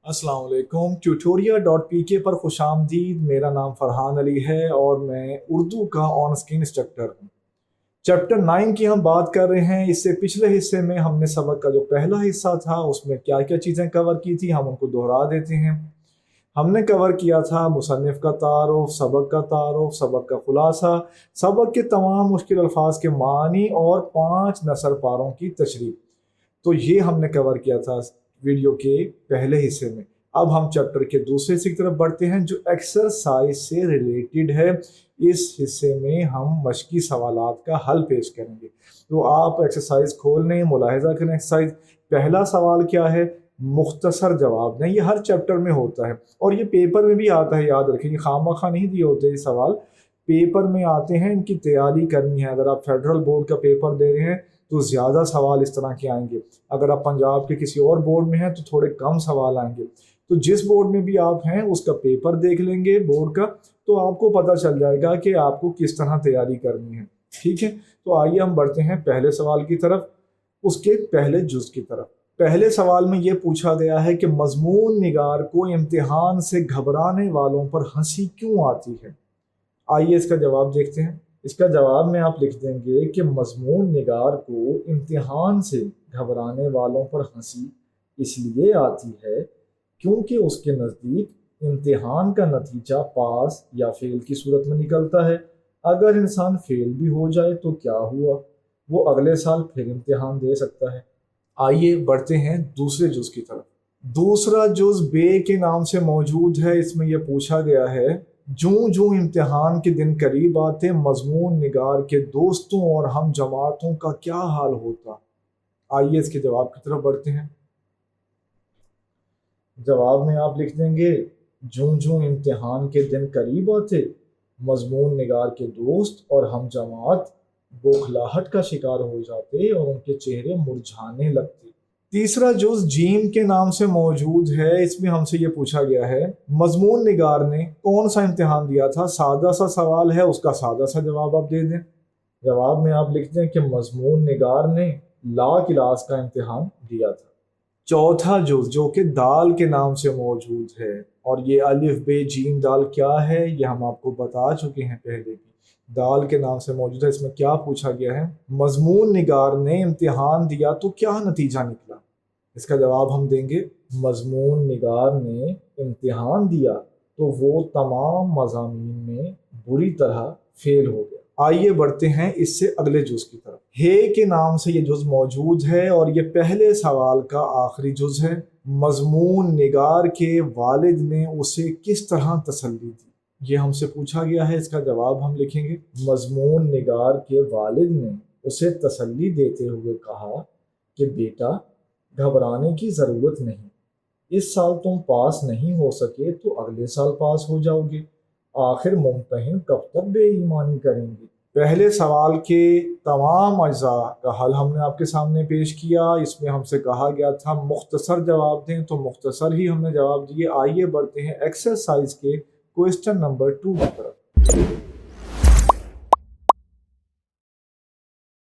अस्सलाम वालेकुम। ट्यूटोरियल.pk पर खुश आमदीद। मेरा नाम फरहान अली है और मैं उर्दू का ऑन स्क्रीन इंस्ट्रक्टर हूँ। चैप्टर 9 की हम बात कर रहे हैं। इससे पिछले हिस्से में हमने सबक का जो पहला हिस्सा था उसमें क्या क्या चीज़ें कवर की थी, हम उनको दोहरा देते हैं। हमने कवर किया था मुसन्निफ़ का तारुफ, सबक का तारुफ, सबक का खुलासा, सबक के तमाम मुश्किल अल्फाज के मानी और 5 नसर पारों की तशरीह। तो ये हमने कवर किया था वीडियो के पहले हिस्से में। अब हम चैप्टर के दूसरे हिस्से की तरफ बढ़ते हैं जो एक्सरसाइज से रिलेटेड है। इस हिस्से में हम मशकी सवालात का हल पेश करेंगे। तो आप एक्सरसाइज खोल लें, मुलाहिजा करें। एक्सरसाइज पहला सवाल क्या है, मुख्तसर जवाब दें। ये हर चैप्टर में होता है और ये पेपर में भी आता है, याद रखें। खामखा नहीं दिए होते ये सवाल, पेपर में आते हैं। इनकी तैयारी करनी है। अगर आप फेडरल बोर्ड का पेपर दे रहे हैं तो ज़्यादा सवाल इस तरह के आएंगे। अगर आप पंजाब के किसी और बोर्ड में हैं तो थोड़े कम सवाल आएंगे। तो जिस बोर्ड में भी आप हैं उसका पेपर देख लेंगे बोर्ड का, तो आपको पता चल जाएगा कि आपको किस तरह तैयारी करनी है। ठीक है, तो आइए हम बढ़ते हैं पहले सवाल की तरफ, उसके पहले जुज़ की तरफ। पहले सवाल में ये पूछा गया है कि मजमून निगार को इम्तिहान से घबराने वालों पर हंसी क्यों आती है। आइए इसका जवाब देखते हैं। इसका जवाब में आप लिख देंगे कि मजमून निगार को इम्तिहान से घबराने वालों पर हंसी इसलिए आती है क्योंकि उसके नज़दीक इम्तिहान का नतीजा पास या फेल की सूरत में निकलता है। अगर इंसान फेल भी हो जाए तो क्या हुआ, वो अगले साल फिर इम्तिहान दे सकता है। आइए बढ़ते हैं दूसरे जुज़ की तरफ। दूसरा जुज़ बे के नाम से मौजूद है। इसमें यह पूछा गया है, जूं जूं इम्तिहान के दिन करीब आते मजमून निगार के दोस्तों और हम जमातों का क्या हाल होता। आइए इसके जवाब की तरफ बढ़ते हैं। जवाब में आप लिख देंगे, जूं जूं इम्तिहान के दिन करीब आते मजमून निगार के दोस्त और हम जमात बौखलाहट का शिकार हो जाते और उनके चेहरे मुरझाने लगते। तीसरा जुज़ जीम के नाम से मौजूद है। इसमें हमसे ये पूछा गया है, मजमून निगार ने कौन सा इम्तिहान दिया था। सादा सा सवाल है, उसका सादा सा जवाब आप दे दें। जवाब में आप लिख दें कि मजमून निगार ने ला क्लास का इम्तिहान दिया था। चौथा जुज़ जो कि दाल के नाम से मौजूद है, और ये अलिफ बे जीम दाल क्या है ये हम आपको बता चुके हैं पहले भी। दाल के नाम से मौजूद है। इसमें क्या पूछा गया है, मजमून निगार ने इम्तिहान दिया तो क्या नतीजा निकला। इसका जवाब हम देंगे, मजमून निगार ने इम्तिहान दिया तो वो तमाम मज़ामीन में बुरी तरह फेल हो गया। आइए बढ़ते हैं इससे अगले जुज़ की तरफ। हे के नाम से ये जुज़ मौजूद है और ये पहले सवाल का आखिरी जुज़ है। मजमून निगार के वालिद ने उसे किस तरह तसल्ली दी, ये हमसे पूछा गया है। इसका जवाब हम लिखेंगे, मजमून निगार के वालिद ने उसे तसल्ली देते हुए कहा कि बेटा घबराने की ज़रूरत नहीं, इस साल तुम पास नहीं हो सके तो अगले साल पास हो जाओगे। आखिर मुम्तहिन कब तक बेईमानी करेंगे। पहले सवाल के तमाम अज्जा का हल हमने आपके सामने पेश किया। इसमें हमसे कहा गया था मुख्तसर जवाब दें, तो मुख्तसर ही हमने जवाब दिए। आइए बढ़ते हैं एक्सरसाइज के क्वेश्चन नंबर 2 की तरफ।